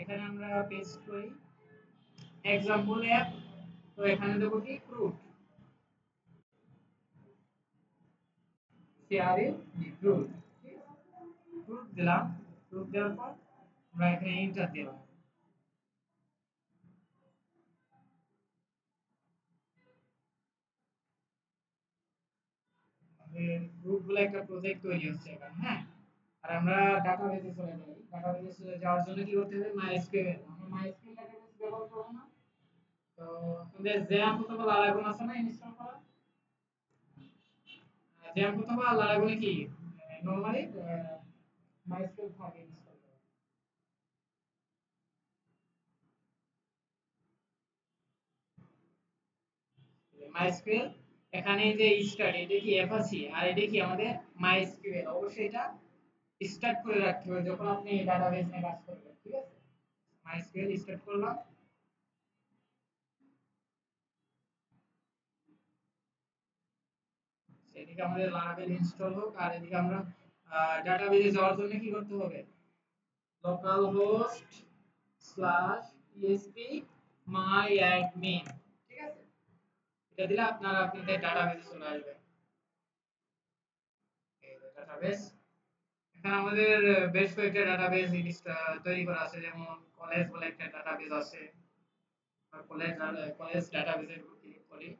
এখানে আমরা পেস্ট করি এক্সাম্পল অ্যাপ। তো এখানে দেবো কি ফ্রুট, সিআরএ ফ্রুট, ফ্রুট দিলাম। ফ্রুট দেওয়ার পর আমরা এখানে এন্টার দিলাম। আমাদের ফ্রুট বলে একটা প্রজেক্ট তৈরি হচ্ছে এখানে, হ্যাঁ। আর আমরা ডাটাবেসে চলে যাই। ডাটাবেসে চলে যাওয়ার জন্য কি করতে হবে, মাইএসকিউএল। আমরা মাইএসকিউএল ডাটাবেস ব্যবহার করব না। তো আমাদের জ্যাম অথবা লারাগন আছে না ইনস্টল করা। জ্যাম অথবা লারাগনে কি নরমালি মাইএসকিউএল থাকে ইনস্টল করা। মাইএসকিউএল এখানে যে স্টার্ট, এটা কি অ্যাপাচি আর এটা কি আমাদের মাইএসকিউএল। অবশ্যই এটা স্টার্ট করে রাখতে হবে যখন আপনি ডাটাবেস নিয়ে কাজ করবেন, ঠিক আছে। মাইএসকিউএল স্টার্ট করলাম। এদিকে আমাদের লারাভেল ইনস্টল হোক, আর এদিকে আমরা ডাটাবেসে যাওয়ার জন্য কি করতে হবে, লোকাল হোস্ট স্ল্যাশ পিএসপি মাই অ্যাডমিন, ঠিক আছে। এটা দিলে আপনারা আপনাদের ডাটাবেসে চলে আসবে। এই যে ডাটাবেস, এখানে আমাদের বেশ কয়েকটা ডাটাবেস তৈরি করা আছে, যেমন কলেজ বলে একটা ডাটাবেস আছে। কলেজ কলেজ ডাটাবেসের উপর ক্লিক করি।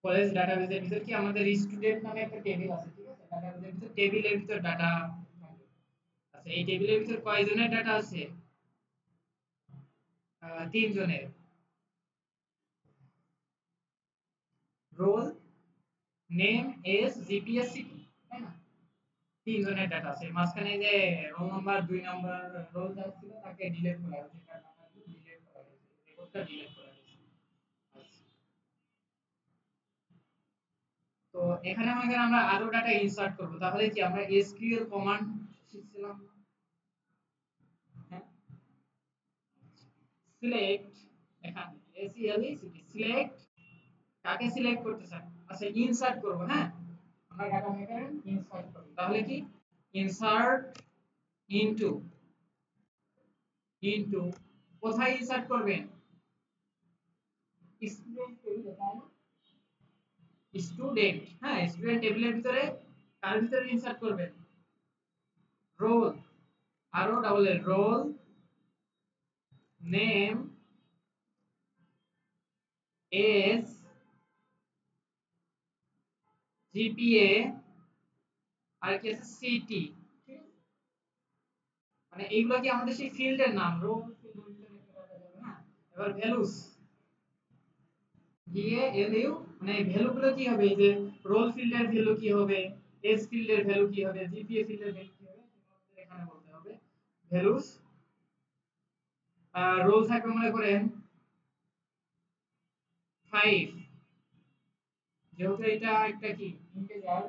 কলেজ ডাটাবেসের ভিতর কি আমাদের স্টুডেন্ট নামে একটা টেবিল আছে, ঠিক আছে। ডাটাবেসের ভিতর টেবিলের ভিতর ডাটা থাকে। আচ্ছা, এই টেবিলের ভিতর কয়জনের ডাটা আছে, 3 জনের। Roll, name, age, GPS, city, তাই না? 3 জনের ডাটা আছে। মাঝখানে যে রোল নাম্বার 2 নম্বর রোল যার ছিল তাকে ডিলিট করা হয়েছে, তার নাম্বারগুলো ডিলিট করা হয়েছে, রেকর্ডটা ডিলিট করা হয়েছে। আচ্ছা, তো এখানে আমাদের আমরা আরো ডাটা ইনসার্ট করব। তাহলে কি আমরা এসকিউএল কমান্ড শিখছিলাম, হ্যাঁ। সিলেক্ট, এখানে এসইএলই সিলেক্ট, কাকে সিলেক্ট করতে চান? আচ্ছা, ইনসার্ট করব, হ্যাঁ। আমরা ডাটা মেকারে ইনসার্ট করব। তাহলে কি ইনসার্ট ইনটু, ইনটু কোথায় ইনসার্ট করবেন, স্টুডেন্ট টেবিলে, তাই না? স্টুডেন্ট, হ্যাঁ, স্টুডেন্ট টেবিলের ভিতরে কার ভিতরে ইনসার্ট করবেন, রোল, আরো ডাবল এর রোল, নেম, এজ, জিপিএ, আর কি আছে সিটি, ঠিক আছে। মানে এইগুলা কি আমাদের সেই ফিল্ডের নাম, রোল ফিল্ডের ভিতরে রাখা যাবে, হ্যাঁ। এবার ভ্যালুস, গিয়ে এলইউ, মানে ভ্যালু গুলো কি হবে, এই যে রোল ফিল্ডের ভ্যালু কি হবে, এজ ফিল্ডের ভ্যালু কি হবে, জিপিএ ফিল্ডের ভ্যালু কি হবে, সেটা এখানে বলতে হবে। ভ্যালুস, রোল থাকবে মনে করেন 5, যেহেতু এটা একটা কি ইন্টিজার,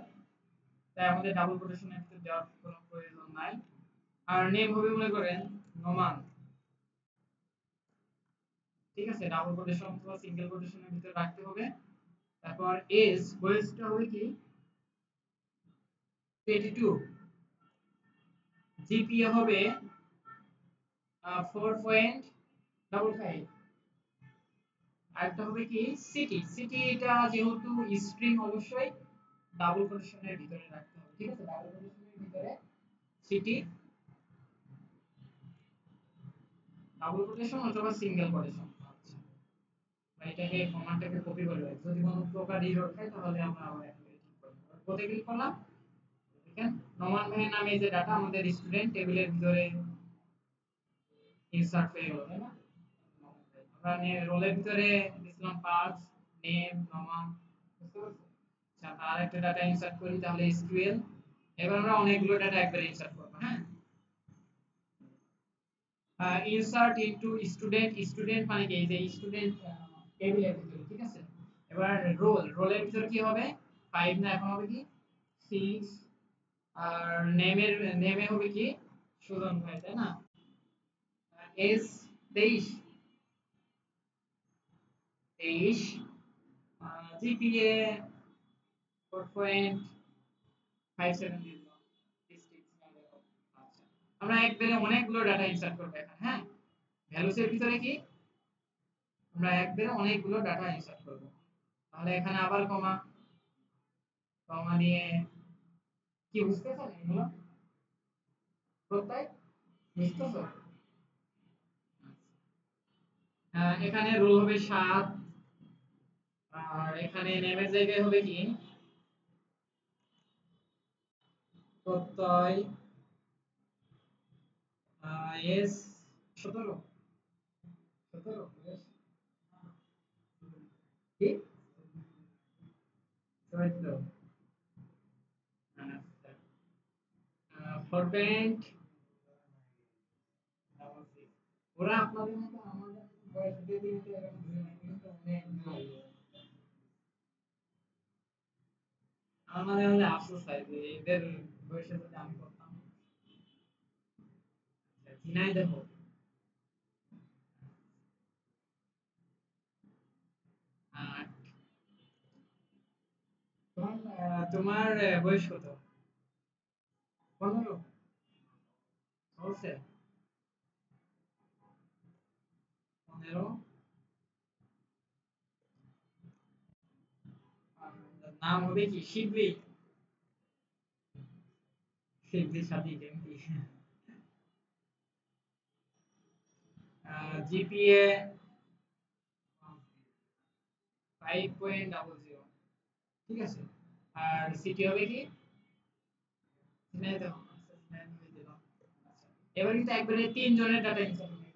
তাই আমাদের ডাবল কোটেশনের ভিতর দেওয়ার কোনো প্রয়োজন নাই। আর নেম হবে মনে করেন নোমান, ঠিক আছে। ডাবল কোটেশন অথবা সিঙ্গেল কোটেশনের ভিতর রাখতে হবে। তারপর এজ, বয়সটা হবে কি 22, জিপিএ হবে 4.55। আরেকটা হবে কি সিটি, সিটি এটা যেহেতু স্ট্রিং, অবশ্যই ডাবল কোটেশনের ভিতরে রাখতে হবে, ঠিক আছে। ডাবল কোটেশনের ভিতরে সিটি, ডাবল কোটেশন অথবা সিঙ্গেল কোটেশন। আচ্ছা, এটাকে কমান্ডটাকে কপি করে রাখি, যদি কোনো প্রকার এরর খায় তাহলে আমরা আবার এখানে ঠিক করব। কোথায় ক্লিক করলাম, দেখেন নোমান ভাইয়ের নামে যে ডাটা আমাদের স্টুডেন্ট টেবিলের ভিতরে ইনসার্ট হয়ে গেল, তাই না। আমরা রোলের ভিতরে দিছিলাম পাঁচ, নেম, নোমান, বুঝতে পারছেন। আচ্ছা, আর একটা ডাটা ইনসার্ট করি, তাহলে এসকিউএল। এবার আমরা অনেকগুলো ডাটা একবারে ইনসার্ট করব, হ্যাঁ। ইনসার্ট ইনটু স্টুডেন্ট, স্টুডেন্ট মানে কি এই যে স্টুডেন্ট টেবিলের ভিতরে, ঠিক আছে। এবার রোল, রোলের ভিতরে কি হবে 5, না এখন হবে কি 6। আর নেমের, নেমে হবে কি সুজন ভাই, তাই না। এস 23, 23। জিপিএ 4.57 দিয়ে দিলাম। আমরা একবারে অনেকগুলো ডাটা ইনসার্ট করব এখানে, হ্যাঁ। ভ্যালুস এর ভিতরে কি আমরা একবারে অনেকগুলো ডাটা ইনসার্ট করব। তাহলে এখানে আবার কমা, কমা দিয়ে কি বুঝতেছেন এগুলো? প্রত্যয় বুঝতেছো? এখানে রোল হবে 7, আর এখানে নেমের জায়গায় হবে কি প্রত্যয় এস 17, 17 yes, কি 14, ফরব্যান্ড ওরা আপনাদের মতো আমাদের বয়স দিয়ে দিতে এরকম ধরে না, কিন্তু অনেক ভালো। আমার মাঝে মাঝে আফসোস হয় যে এদের বয়সে যদি আমি করতাম। ঝিনাই দেখো, আর তোমার বয়স কত? 15 চলছে? 15, নাম হবে কি শিবলি? শিবলির সাথে কেমতি? জিপিএ 5.00, ঠিক আছে। আর সিটি হবে কি ঝিনাইদহ, আচ্ছা ঝিনাইদহ দিলাম। আচ্ছা, এবার কিন্তু একবারে 3 জনের ডাটা ইনসার্ট হবে।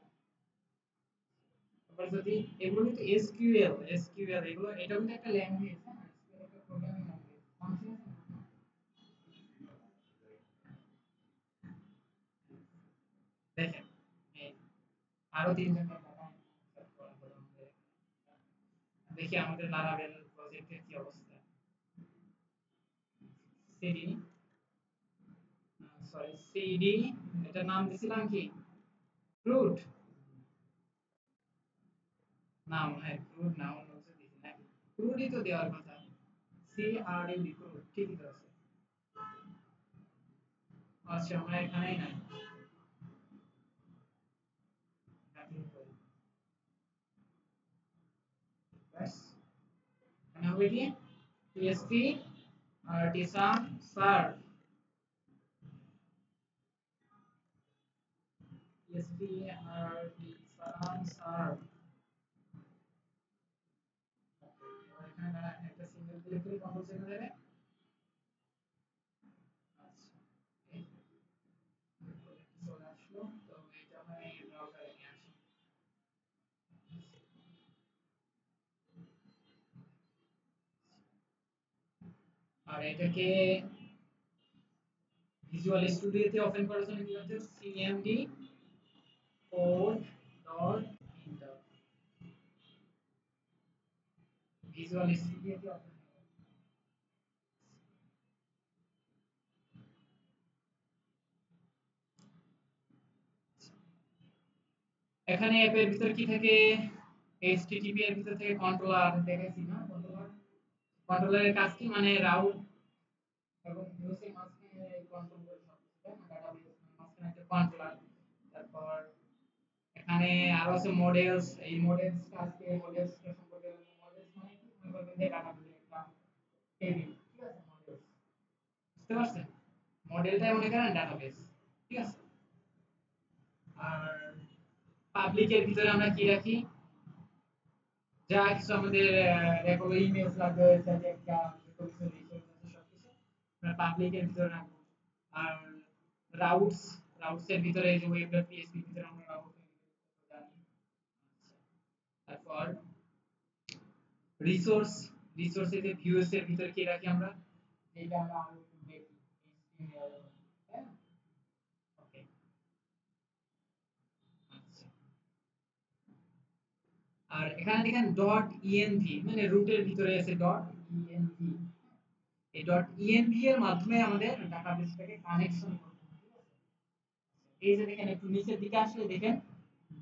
এবার যদি এগুলো কিন্তু এসকিউএল, এসকিউএল এগুলো, এটা কিন্তু একটা ল্যাঙ্গুয়েজ, হ্যাঁ, এসকিউএল একটা প্রোগ্রামিং ল্যাঙ্গুয়েজ। নাম শুনেছেন? দেখেন, এই আরো 3 জনের ডাটা ইনসার্ট করা হলো আমাদের। দেখি আমাদের লারাভেল প্রজেক্টের কি অবস্থা। সিডি, সরি সিডি, এটার নাম দিছিলাম কি ফ্রুট, না মনে হয় ফ্রুট না, অন্য কিছু দিছি নাকি? ফ্রুটই তো দেওয়ার কথা, সি আর ইউ ফ্রুট, ঠিকই তো আছে। আচ্ছা আমরা এখানেই নাই, ব্যাস। এখানে হবে কি PSP artisan serve, PSP artisan serve. এখানে একটা সিঙ্গেল ক্লিক করে কন্ট্রোল চেপে দেবে। আচ্ছা, এই চলে আসলো। তো এটা আমি ব্রাউজারে নিয়ে আসি। আর এটাকে ভিজুয়াল স্টুডিওতে ওপেন করার জন্য কি করতে হবে? CMD code dot inter, visual স্টুডিওতে ওপেন। এখানে অ্যাপের ভিতর কি থাকে? এইচটিটিপি এর ভিতর থেকে কন্ট্রোলার দেখাইছি না, কন্ট্রোলার। কন্ট্রোলারের কাজ কি, মানে রাউট এবং ভিউসের মাঝখানে কন্ট্রোল করে সবকিছু, তাই না? ডাটাবেস মাঝখানে একটা কন্ট্রোলার। তারপর এখানে আরো আছে মডেলস, এই মডেলস আজকে মডেলস সম্পর্কে, মডেলস মানে কি মনে করবেন যে ডাটাবেসের একটা টেবিল, ঠিক আছে? মডেলস বুঝতে পারছেন? মডেলটাই মনে করেন ডাটাবেস, ঠিক আছে? আর পাবলিকের ভিতরে আমরা কি রাখি? যা কিছু আমাদের রেকর্ড ইমেজ লাগবে, একটা কিছু রিসোর্স আছে সবকিছু আমরা পাবলিকের ভিতরে রাখবো। আর রাউটস, রাউটস এর ভিতরে এই যে web.php এর ভিতরে আমরা রাউট জানি। আচ্ছা, তারপর রিসোর্স, রিসোর্সে যে ভিউস এর ভিতরে কি রাখি আমরা? যেটা আমরা আরো একটু দেখি HTML, তাই না? ওকে, আচ্ছা। আর এখানে দেখেন ডট ইএনভি, মানে রুটের ভিতরে আছে ডট ইএনভি। এই ডট ইএনভি এর মাধ্যমে আমাদের ডাটাবেসটাকে কানেকশন করতে হবে, ঠিক আছে? এই যে দেখেন একটু নিচের দিকে আসলে দেখেন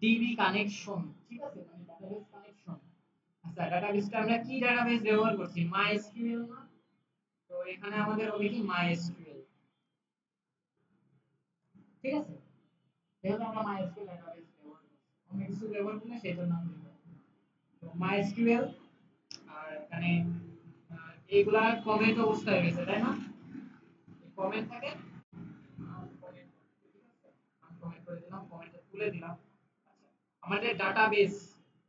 ডিবি কানেকশন, ঠিক আছে, মানে ডাটাবেস কানেকশন। আচ্ছা, ডাটাবেসটা আমরা কি ডাটাবেস ব্যবহার করছি? মাইএসকিউএল না? তো এখানে আমাদের হবে কি মাইএসকিউএল, ঠিক আছে? যেহেতু আমরা MySQL ডাটাবেস ব্যবহার করছি, অন্য কিছু ব্যবহার করলে সেটার নাম দিতে হবে। তো MySQL আর এখানে এগুলা কমেন্ট অবস্থায় রয়েছে, তাই না? কমেন্ট থাকে, কমেন্ট, ঠিক আছে, আমি কমেন্ট করে দিলাম, কমেন্টটা তুলে দিলাম। আচ্ছা, আমাদের ডাটাবেস,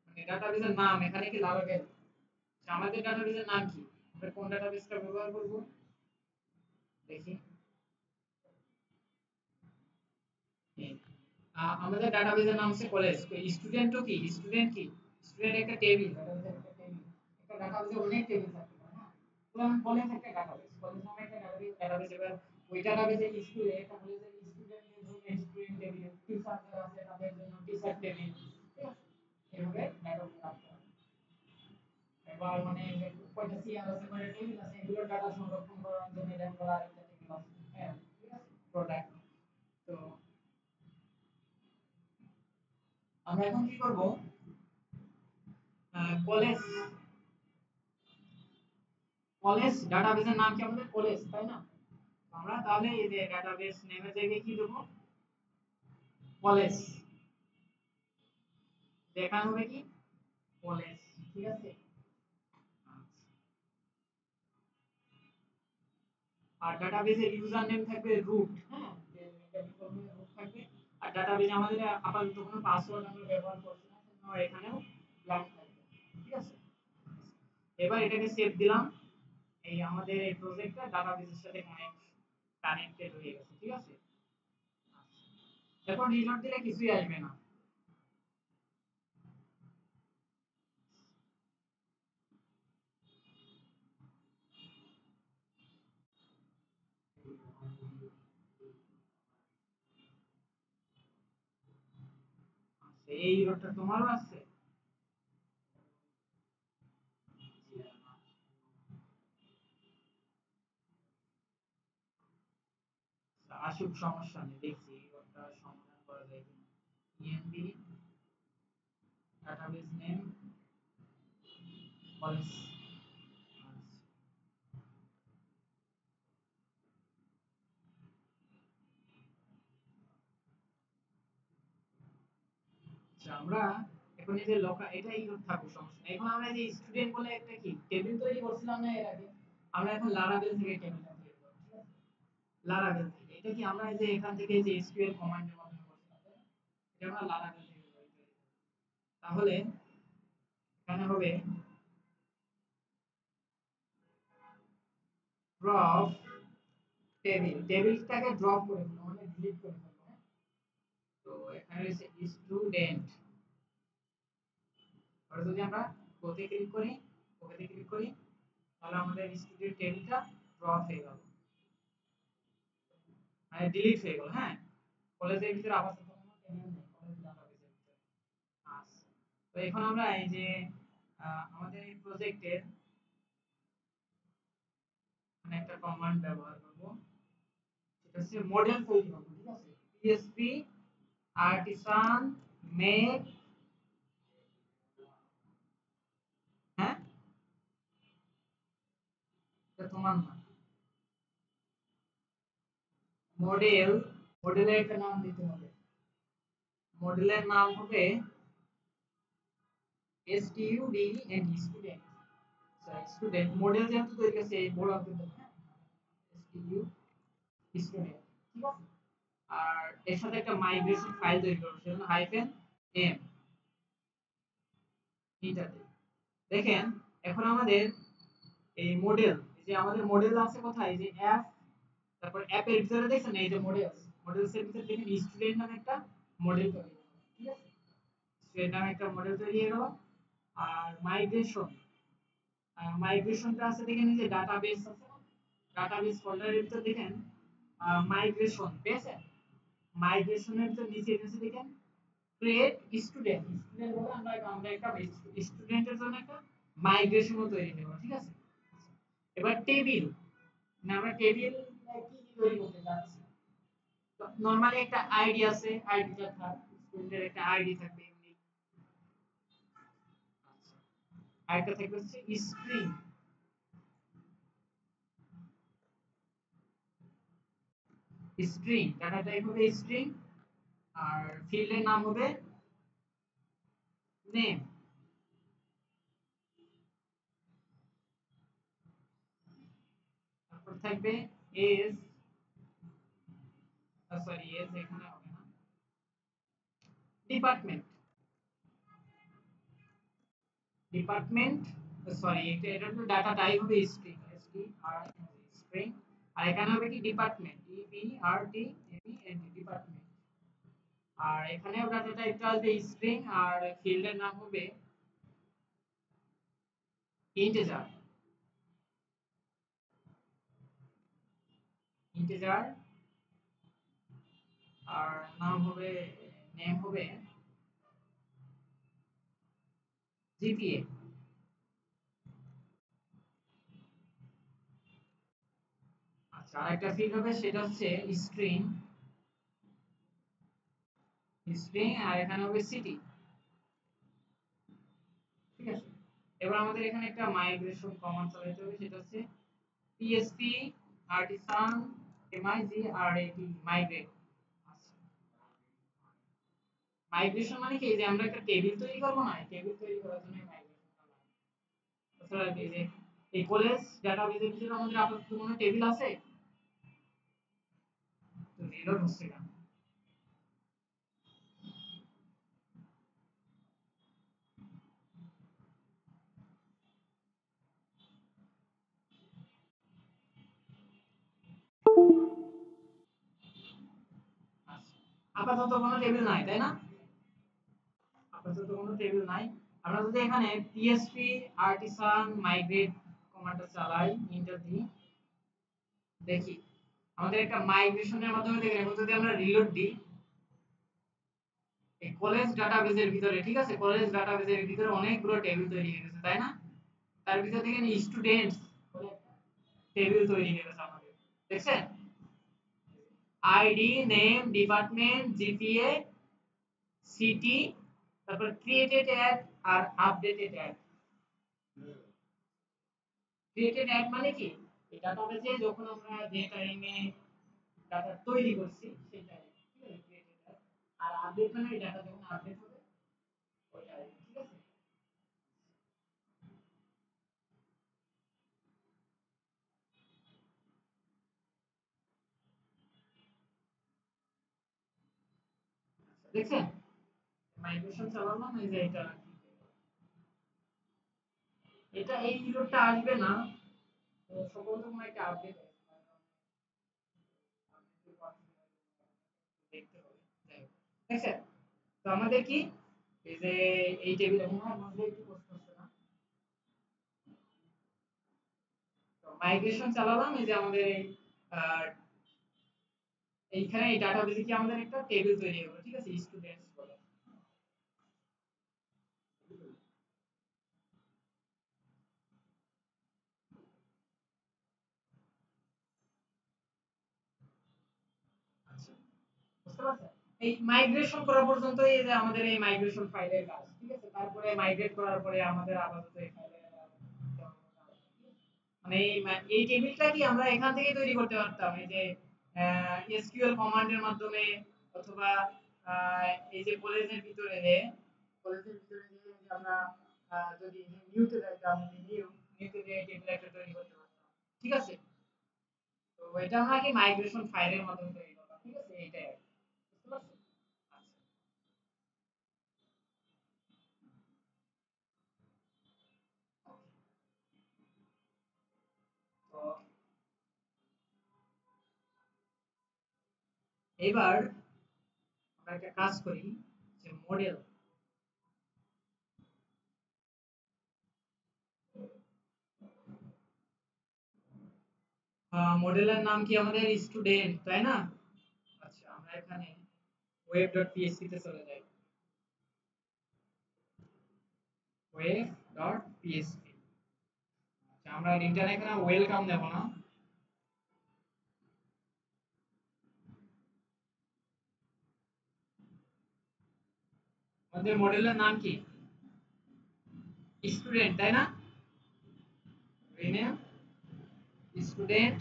মানে ডাটাবেসের নাম এখানে কি লাগাবেন? আমাদের ডাটাবেসের নাম কি? আমরা কোন ডাটাবেসটা ব্যবহার করব দেখি। আমাদের ডাটাবেসের নাম হচ্ছে কলেজ। তো স্টুডেন্টও কি? স্টুডেন্ট কি? স্টুডেন্ট একটা টেবিল, ডাটাবেসের একটা টেবিল। একটা ডাটাবেসে অনেক টেবিল থাকে, তাই না? যেমন কলেজ একটা ডাটাবেস, কলেজ নামে একটা ডাটাবেস, এবার ওই ডাটাবেসে স্কুলে একটা কলেজের স্টুডেন্টদের জন্য স্টুডেন্ট টেবিল, টিচার যারা আছে তাদের জন্য টিচার টেবিল, ঠিক আছে? এভাবে ডাটাবেস রাখতে হবে। এবার মানে কয়টা সিআর আছে, কয়টা টেবিল আছে, এগুলো ডাটা সংরক্ষণ করার জন্য এটা করা একটা টেবিল আছে। হ্যাঁ, ঠিক আছে? প্রোডাক্ট। তো আমরা এখন কি করব? কলেজ, কলেজ ডাটাবেসের নাম কি আমাদের কলেজ, তাই না? আমরা তাহলে এই যে ডাটাবেস নেমের জায়গায় কি দেব? কলেজ। দেখা হবে কি কলেজ, ঠিক আছে? আচ্ছা। আর ডাটাবেসের ইউজার নেম থাকবে রুট, হ্যাঁ, যে এটা বিকল্পে রুট থাকবে। আর ডাটাবেসে আমাদের আপাতত কোনো পাসওয়ার্ড আমরা ব্যবহার করছি না, সেজন্য এখানেও ব্ল্যাঙ্ক থাকবে, ঠিক আছে? এবার এটাকে সেভ দিলাম। এই আমাদের এই প্রজেক্টটা ডাটাবেসের সাথে কানেক্টেড হয়ে গেছে, ঠিক আছে? এখন রিলোড দিলে কিছুই আসবে না। এই এররটা তোমারও আছে? আসুক, সমস্যা নেই, দেখছি এররটা সমাধান করা যায় কিনা। EMB database name college. আচ্ছা, আমরা এখন এই যে এটাই থাকুক, সমস্যা নেই। এখন আমরা যে স্টুডেন্ট বলে একটা কি টেবিল তৈরি করছিলাম না এর আগে, আমরা এখন লারাভেল থেকে টেবিলটা তৈরি করব, ঠিক আছে? লারাভেল থেকে এটা কি আমরা এই যে এখান থেকে যে এসকিউএল কমান্ডের মাধ্যমে করছিলাম, তাই না? এটা আমরা লারাভেল থেকে তৈরি করব। তাহলে এখানে হবে ড্রপ টেবিল, টেবিলটাকে ড্রপ করে ফেলবো, মানে ডিলিট করে ফেলবো, হ্যাঁ? তো এখানে রয়েছে স্টুডেন্ট। আর যদি আমরা ওতে ক্লিক করি, ওকেতে ক্লিক করি, তাহলে আমাদের স্টুডেন্ট টেবিলটা ড্রপ হয়ে গেল, মানে ডিলিট হয়ে গেল, হ্যাঁ? কলেজের ভিতরে আপাতত কোনো টেবিল নেই কলেজ ডাটাবেসের ভিতরে। আচ্ছা, তো এখন আমরা এই যে আমাদের এই প্রজেক্টের মানে একটা কমান্ড ব্যবহার করব, সেটা হচ্ছে মডেল তৈরি করব, ঠিক আছে? পিএসপি আর্টিসান মেক, হ্যাঁ, এটা তোমার না, মডেল, মডেলের একটা নাম দিতে হবে। মডেলের নাম হবে স্টুডেন্ট, স্টুডেন্ট, স্টুডেন্ট মডেল যেহেতু তৈরি করছে এই বড় অক্ষর দিয়ে, হ্যাঁ, স্টু স্টুডেন্ট, ঠিক আছে? আর এর সাথে একটা মাইগ্রেশন ফাইল তৈরি করব, সেজন্য হাইফেন এম, এটাতে দেখেন। এখন আমাদের এই মডেল, এই যে আমাদের মডেল আছে কোথায়, এই যে অ্যাপ, তারপর অ্যাপের ভিতরে দেখছেন এই যে মডেলস, মডেলস এর ভিতরে দেখেন স্টুডেন্ট নামে একটা মডেল তৈরি হলো, ঠিক আছে? স্টুডেন্ট নামে একটা মডেল তৈরি হয়ে গেল। আর মাইগ্রেশন, মাইগ্রেশনটা আছে দেখেন, এই যে ডাটাবেস আছে না, ডাটাবেস ফোল্ডারের ভিতর দেখেন মাইগ্রেশন পেয়েছেন। মাইগ্রেশনের ভিতর নিচে এসে দেখেন ক্রিয়েট স্টুডেন্ট, স্টুডেন্ট বলে আমরা একটা স্টুডেন্টের জন্য একটা মাইগ্রেশনও তৈরি করব, ঠিক আছে? এবার টেবিল, না আমরা টেবিল কি কি তৈরি করতে যাচ্ছি। নরমালি একটা আইডি আছে, আইডিটা থাক, স্টুডেন্টের একটা আইডি থাকবে এমনি। আচ্ছা, আরেকটা থাকবে হচ্ছে স্ট্রিং, স্ট্রিং ডাটা টাইপ হবে স্ট্রিং। আর ফিল্ডের নাম হবে নেম। তারপর থাকবে এজ, সরি এজ এখানে হবে না, ডিপার্টমেন্ট, ডিপার্টমেন্ট, সরি এটা তো ডাটা টাইপ হবে string, S T R string, আর এখানে হবে কি department, E P R T M E N T department. আর এখানেও ডাটা টাইপটা আসবে স্ট্রিং, আর ফিল্ডের নাম হবে ইন্টিজার, ইন্টিজার। আর নাম হবে, নেম হবে জিপিএ। আচ্ছা, আরেকটা ফিল্ড হবে সেটা হচ্ছে স্ট্রিং, স্ট্রিং, আর এখানে হবে সিটি। ঠিক আছে, এবার আমাদের এখানে একটা মাইগ্রেশন কমান্ড চালাতে হবে, সেটা হচ্ছে পিএসপি আর্টিসান এমআইজিআরএটি মাইগ্রেট। আচ্ছা, মাইগ্রেশন মানে কি, এই যে আমরা একটা টেবিল তৈরি করব না, এই টেবিল তৈরি করার জন্য মাইগ্রেশনটা লাগে। তাছাড়া এই যে এই কলেজ ডাটাবেসের ভিতরে আমাদের আপাতত কোনো টেবিল আছে, তো রিলোড হচ্ছে না। আচ্ছা, আপাতত কোনো টেবিল নাই, তাই না? আপাতত কোনো টেবিল নাই। আমরা যদি এখানে পিএসপি আর্টিসান মাইগ্রেট কমান্ডটা চালাই, এন্টার দিই, দেখি আমাদের একটা মাইগ্রেশনের মাধ্যমে দেখেন, এখন যদি আমরা রিলোড দিই, এই কলেজ ডাটাবেসের ভিতরে, ঠিক আছে, কলেজ ডাটাবেসের ভিতরে অনেকগুলো টেবিল তৈরি হয়ে গেছে, তাই না? তার ভিতর থেকে স্টুডেন্টস টেবিল তৈরি হয়ে গেছে আমাদের, দেখছেন? ID, name, department, GPA, city, তারপর ক্রিয়েটেড অ্যাড আর আপডেটেড অ্যাড। ক্রিয়েটেড অ্যাড মানে কি, এই ডাটাবেসে যখন আমরা যে টাইমে ডাটা তৈরি করছি সেই টাইমে, ঠিক আছে, ক্রিয়েটেড অ্যাড। আর আপডেট মানে এই ডাটা যখন আপডেট হবে ওই টাইমে, ঠিক আছে। আচ্ছা, দেখছেন মাইগ্রেশন চালালাম, এই যে এটা, এটা এই ইরোরটা আসবে না, তো সম্ভবত কোনো একটা আপডেট আছে, দেখতে হবে। যাই হোক, দেখছেন? তো আমাদের কি, এই যে এই টেবিল এখন বুঝলে একটু কষ্ট হচ্ছে না? তো মাইগ্রেশন চালালাম, এই যে আমাদের এই আহ, এইখানে এই ডাটাবেসে কি আমাদের একটা টেবিল তৈরি হলো, ঠিক আছে, স্টুডেন্টস বলে। আচ্ছা, বুঝতে পারছেন? এই মাইগ্রেশন করা পর্যন্ত এই যে আমাদের এই মাইগ্রেশন ফাইলের কাজ, ঠিক আছে, তারপরে মাইগ্রেট করার পরে আমাদের আপাতত এই ফাইলের মানে এই টেবিলটা কি আমরা এখান থেকে তৈরি করতে পারতাম, এই যে এসকিউএল কমান্ডের মাধ্যমে, অথবা এই যে কলেজের ভিতরে যে আমরা যদি নিউতে যাইতাম, নিউতে যে টেবিল একটা তৈরি করতে পারতাম, ঠিক আছে। তো এটা আমরা কি মাইগ্রেশন ফাইলের মাধ্যমে তৈরি করলাম, ঠিক আছে, এইটাই আর কি। বুঝতে পারছেন? আচ্ছা, তো এবার আমরা একটা কাজ করি, যে মডেল, মডেলের নাম কি আমাদের স্টুডেন্ট, তাই না? আচ্ছা, আমরা এখানে web.php তে চলে যাই, web.php। আচ্ছা, আমরা রিটার্ন এখানে ওয়েলকাম দেব না, আমাদের মডেলের নাম কি স্টুডেন্ট, তাই না? রিনেম স্টুডেন্ট,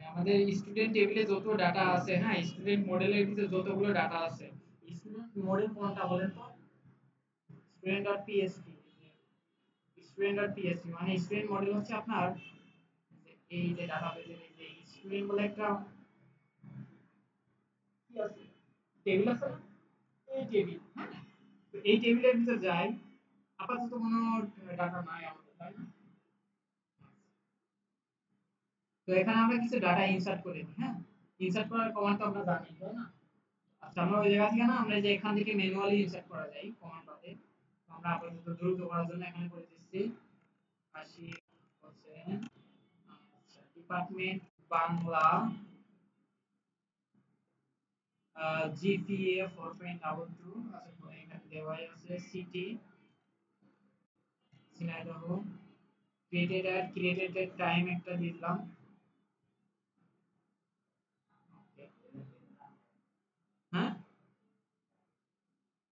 আমাদের স্টুডেন্ট টেবিলে যত ডাটা আছে, হ্যাঁ, স্টুডেন্ট মডেলের ভিতরে যতগুলো ডাটা আছে, স্টুডেন্ট মডেল কোনটা বলেন তো? student.php। student.php মানে স্টুডেন্ট মডেল হচ্ছে আপনার এই যে ডাটাবেজের এই যে স্টুডেন্ট বলে একটা কি আছে, টেবিল আছে না? এই টেবিল, হ্যাঁ, তো এই টেবিলের ভিতর যাই, আপাতত কোনো ডাটা নাই আমাদের, তাই না? তো এখানে আমরা কিছু ডাটা ইনসার্ট করে দিই, হ্যাঁ, ইনসার্ট করার কমান্ড তো আমরা জানি, তাই না? আচ্ছা, আমরা ওই জায়গা থেকে না, আমরা যে এখান থেকে ম্যানুয়ালি ইনসার্ট করা যায় কমান্ড বাদে, তো আমরা আপাতত দ্রুত করার জন্য এখানে করে দিচ্ছি 80%। আচ্ছা, ডিপার্টমেন্ট বাংলা, জিপিএ 4.22। আচ্ছা, পরে এখানে দেওয়াই আছে সিটি ঝিনাইদহ। ক্রিয়েটেড টাইম একটা দিলাম। হ্যাঁ,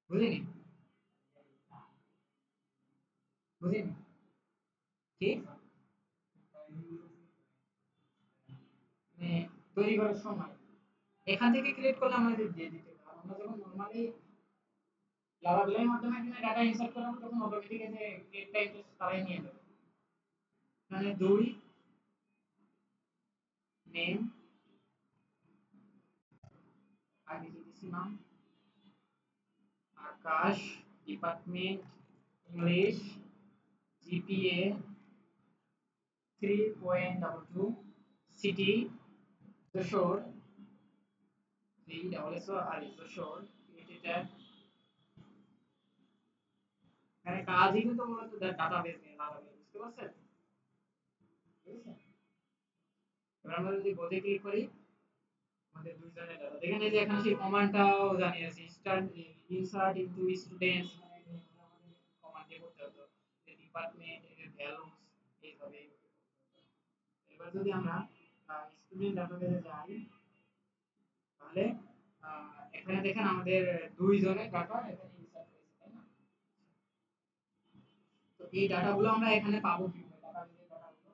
বুঝিনি, বুঝিনি কি মানে তৈরি করার সময় এখান থেকে ক্রিয়েট করলে আমাদের দিয়ে দিতে হবে। আমরা যখন নরমালি লাভাবেলের মাধ্যমে এখানে ডাটা ইনসার্ট করাবো তখন অটোমেটিক এসে ক্রিয়েট টাইম তারাই নিয়ে নেবে। মানে 2 নেম, আগে দিতেছি নাম Akash, department English, GPA 3.22, city Jessore 3 আর যশোর। ক্রিয়েটেড এখানে কাজই কিন্তু মূলত ডাটাবেস নিয়ে লাগাবে, বুঝতে পারছেন? ঠিক আছে, এবার আমরা যদি বোঝে ক্লিক করি, আমাদের দুইজনের ডাটা দেখেন, এই যে এখানে সেই কমান্ডটাও জানিয়েছি, স্টার্ট ইনসার্ট ইনটু স্টুডেন্টস, মানে আমাদের কমান্ড দিয়ে করতে হতো যে ডিপার্টমেন্ট এর ভ্যালুস এইভাবে। এবার যদি আমরা স্টুডেন্ট ডাটাবেসে যাই, তাহলে এখানে দেখেন আমাদের দুইজনের ডাটা এখানে ইনসার্ট হয়েছে, তাই না? তো এই ডাটাগুলো আমরা এখানে পাবো কিভাবে? ডাটাবেসের ডাটাগুলো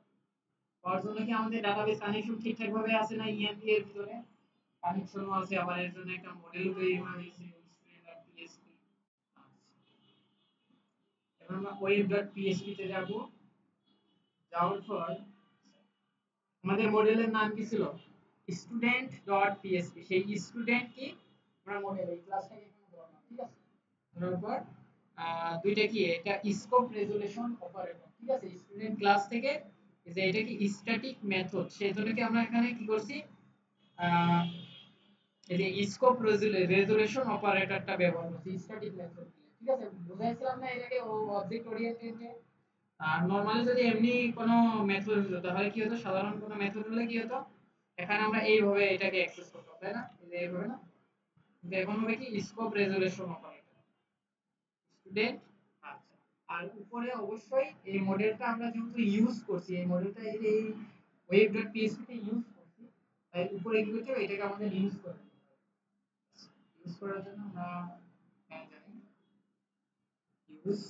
পাওয়ার জন্য কি আমাদের ডাটাবেস কানেকশন ঠিকঠাক ভাবে আছে না? ইএমপি এর ভিতরে কানেকশনও আছে, আবার এর জন্য একটা মডেল তৈরি করা হয়েছে student.php। এবার আমরা web.php তে যাব, যাওয়ার পর আমাদের মডেলের নাম কি ছিল? student.php। সেই স্টুডেন্ট কি আমরা মডেল এই ক্লাসটাকে এখানে ধরলাম, ঠিক আছে? ধরার পর দুইটা কি, এটা স্কোপ রেজোলিউশন অপারেটর, ঠিক আছে? স্টুডেন্ট ক্লাস থেকে যে এটা কি স্ট্যাটিক মেথড, সেজন্য কি আমরা এখানে কি করছি, আহ, এই যে স্কোপ রেজোলিউশন অপারেটরটা ব্যবহার করছি স্ট্যাটিক মেথড দিয়ে, ঠিক আছে? বুঝাইছিলাম না এর আগে অবজেক্ট ওরিয়েন্টেডে। আর নরমালি যদি এমনি কোনো মেথড হতো তাহলে কি হতো, সাধারণ কোনো মেথড হলে কি হতো, এখানে আমরা এইভাবে এটাকে অ্যাক্সেস করতাম, তাই না? এই যে এইভাবে না, কিন্তু এখন হবে কি স্কোপ রেজোলিউশন অপারেটর স্টুডেন্ট। আচ্ছা, আর উপরে অবশ্যই এই মডেলটা আমরা যেহেতু ইউজ করছি, এই মডেলটা এই যে এই web.php তে ইউজ করছি, তাই উপরে কি করতে হবে, এটাকে আমাদের ইউজ করে নিতে হবে। ইউজ করার জন্য আমরা এখানে যাই, ইউজ,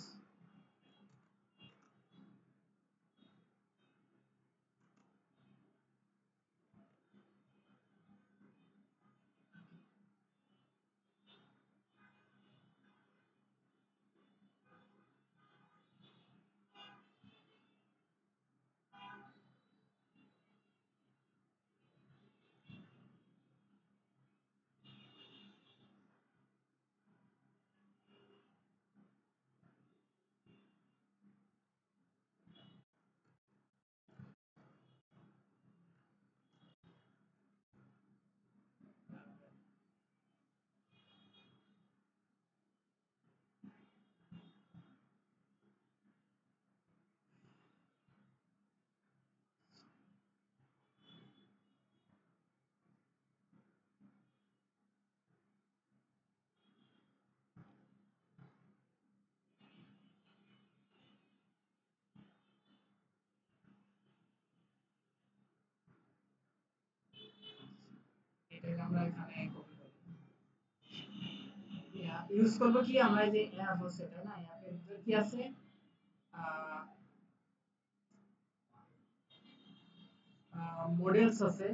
এটাকে আমরা এখানে কপি করি, ইউজ করব কি, আমরা এই যে অ্যাপ আছে তাই না, অ্যাপের ভিতর কি আছে, মডেলস আছে,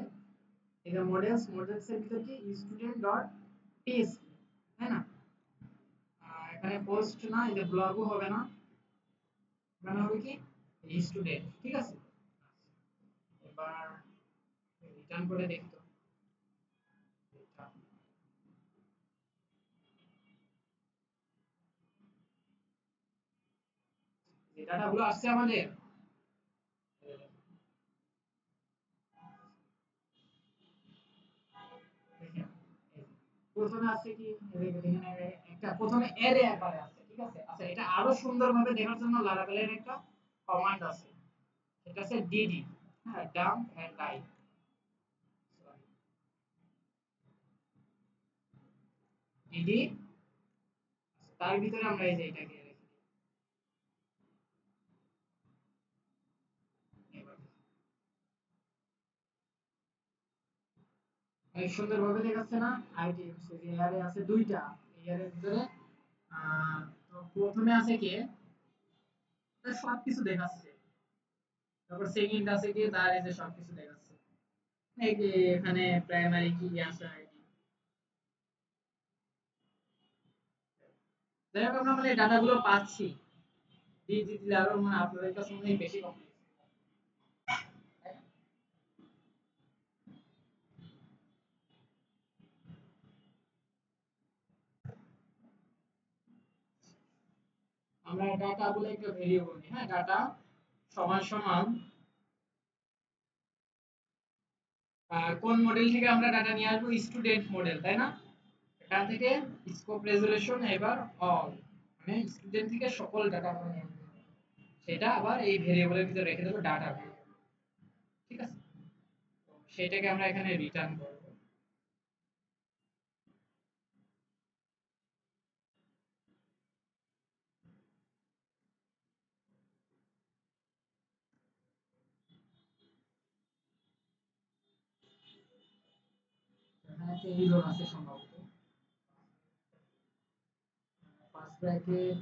এই যে মডেলস এর ভিতর কি স্টুডেন্ট ডট পিএসপি, তাই না? এখানে পোস্ট না, এই যে ব্লগও হবে না, এখানে হবে কি স্টুডেন্ট, ঠিক আছে। এবার রিটার্ন করে দেখি তো। return। যে ডাটাগুলো আসছে আমাদের, দেখেন প্রথমে আছে কি, এখানে একটা প্রথমে অ্যারে একবারে আছে, ঠিক আছে। আচ্ছা, এটা আরো সুন্দরভাবে দেখার জন্য লারাভেলের একটা কমান্ড আছে, এটা আছে ডিডি, হ্যাঁ, ডাম্প এন্ড রাইট, ডিডি। তার ভিতরে আমরা এই যে এটাকে রেখে দিই। এবার অনেক সুন্দরভাবে দেখাচ্ছে না, আইটেমস এই যে এয়ারে আছে দুইটা, এই এয়ারের ভিতরে আহ, তো প্রথমে আছে কি, এটা সবকিছু দেখাচ্ছে, তারপর সেকেন্ড আছে কি তার এই যে সবকিছু দেখাচ্ছে, এই যে এখানে প্রাইমারি কি আছে আইডি। যাই হোক, আমরা মানে ডাটাগুলো পাচ্ছি, দিয়ে দিলে আরো মানে আপনাদের কাছে মনে হয় বেশি কমপ্লেক্স। আমরা ডাটা বলে একটা ভেরিয়েবল নিই, হ্যাঁ, ডাটা সমান সমান কোন মডেল থেকে আমরা ডাটা নিয়ে আসবো, স্টুডেন্ট মডেল, তাই না? এখান থেকে স্কোপ রেজোলিউশন এবার অল, মানে স্টুডেন্ট থেকে সকল ডাটা আমরা নিয়ে আসবো, সেটা আবার এই ভেরিয়েবলের ভিতরে রেখে দেবো, ডাটা ভেরিয়েবল, ঠিক আছে। তো সেটাকে আমরা এখানে রিটার্ন করব। এখানে একটা এরর আছে সম্ভবত, ফার্স্ট ব্র্যাকেট,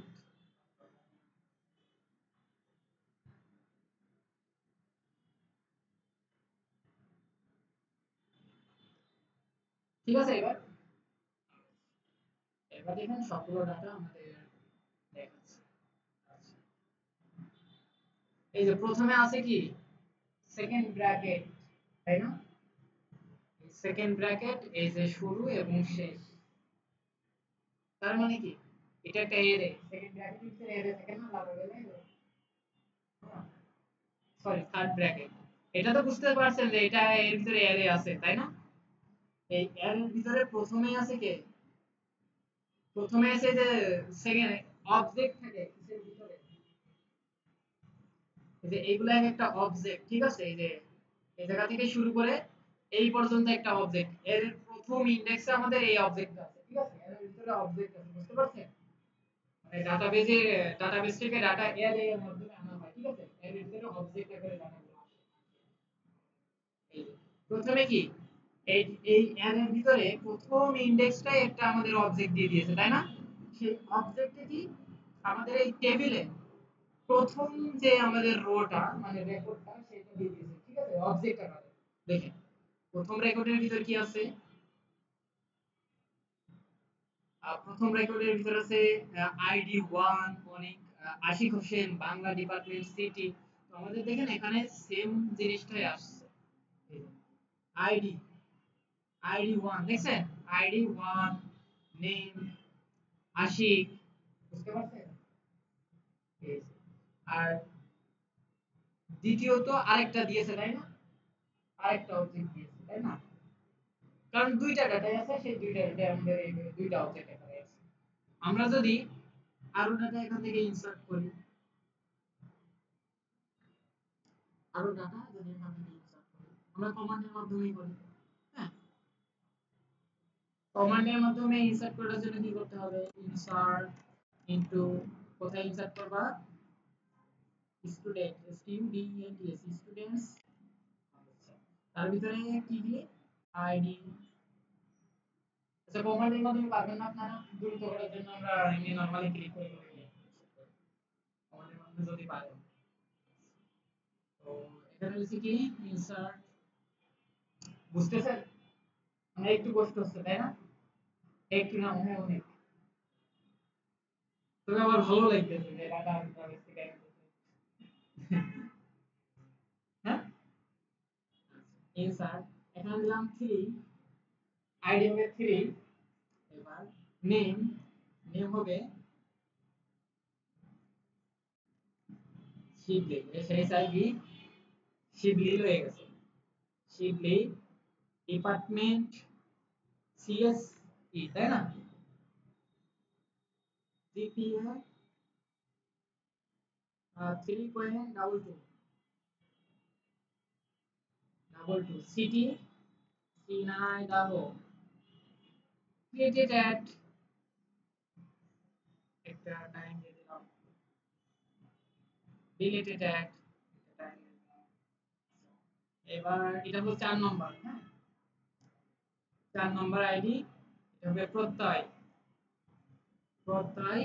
ঠিক আছে। এবার এবার দেখেন সবগুলো ডাটা আমাদের দেখাচ্ছে। আচ্ছা, এই যে প্রথমে আছে কি সেকেন্ড ব্র্যাকেট, তাই না? সেকেন্ড ব্র্যাকেট এই যে শুরু এবং শেষ, তার মানে কি এটা একটা এরে, সেকেন্ড ব্র্যাকেট ভিতরে এরে থাকে না, লাগাবেলে, সরি থার্ড ব্র্যাকেট। এটা তো বুঝতে পারছেন যে এটা এর ভিতরে অ্যারে আছে, তাই না? এই অ্যারের ভিতরে প্রথমেই আছে কে, প্রথমে আছে যে সেকেন্ড অবজেক্ট থাকে কিসের ভিতরে, এই যে এইগুলা এক একটা অবজেক্ট, ঠিক আছে। এই যে এই জায়গা থেকে শুরু করে এই পর্যন্ত একটা অবজেক্ট, এর প্রথম ইনডেক্সে আমাদের এই অবজেক্টটা আছে, ঠিক আছে। এর ভিতরে অবজেক্ট আছে, বুঝতে পারছেন? মানে ডাটাবেস থেকে ডাটা অ্যারে এর মাধ্যমে আনা হয়, ঠিক আছে। এর ভিতরে অবজেক্ট আকারে ডাটাগুলো আসে। এই যে, প্রথমে কি এই এই অ্যারের ভিতরে প্রথম ইনডেক্সটাই একটা আমাদের অবজেক্ট দিয়ে দিয়েছে, তাই না? সেই অবজেক্টে কি আমাদের এই টেবিলে প্রথম যে আমাদের রোটা মানে রেকর্ডটা সেটা দিয়ে দিয়েছে, ঠিক আছে, অবজেক্ট আকারে। দেখেন প্রথম রেকর্ডের ভিতর কি আছে, প্রথম রেকর্ডের ভিতর আছে আইডি 1 অনেক, আশিক হোসেন, বাংলা ডিপার্টমেন্ট সিটি। তো আমাদের দেখেন এখানে সেম জিনিসটাই আসছে, আইডি আইডি 1 দেখছেন, আইডি 1 নেম আশিক, বুঝতে পারছেন? এই যে। আর দ্বিতীয়ত আরেকটা দিয়েছে, তাই না? আরেকটা অবজেক্ট দিয়েছে, তাই না? কারণ দুইটা ডাটা আছে, সেই দুইটা ডাটা আমাদের এই দুইটা অবজেক্ট আকারে আছে। আমরা যদি আরো ডাটা এখান থেকে ইনসার্ট করি, আরো ডাটা যদি এখান থেকে ইনসার্ট করি, আমরা কমান্ডের মাধ্যমেই করি, হ্যাঁ। কমান্ডের মাধ্যমে ইনসার্ট করার জন্য কি করতে হবে, ইনসার্ট ইনটু, কোথায় ইনসার্ট করবা, স্টুডেন্ট, স্টুডেন্টস, স্টুডেন্টস, তার ভিতরে কি দিয়ে আইডি। আচ্ছা, কমান্ডের মাধ্যমে পারবেন না আপনারা, দ্রুত করার জন্য আমরা এমনি নরমালি ক্লিক করে কমান্ডের মাধ্যমে যদি পারেন। তো এখানে হচ্ছে কি ইনসার্ট, বুঝতেছেন? মানে একটু কষ্ট হচ্ছে তাই না? একটু না মনে হয় অনেক। তবে আমার ভালো লাগতেছে যে ডাটা অ্যানালিসিস থেকে হ্যাঁ ইনসার্ট এখানে দিলাম 3 আইডি হবে 3 এবার নেম নেম হবে শিবলি SHIB শিবলি হয়ে গেছে শিবলি ডিপার্টমেন্ট CSE তাই না GPA 3.22 city Sinaidao created at একটা টাইম দিয়ে দিলাম related at একটা টাইম দিয়ে দিলাম এবার এটা হলো 4 নম্বর হ্যাঁ 4 নম্বর আইডি এটা হবে প্রত্যয় প্রত্যয়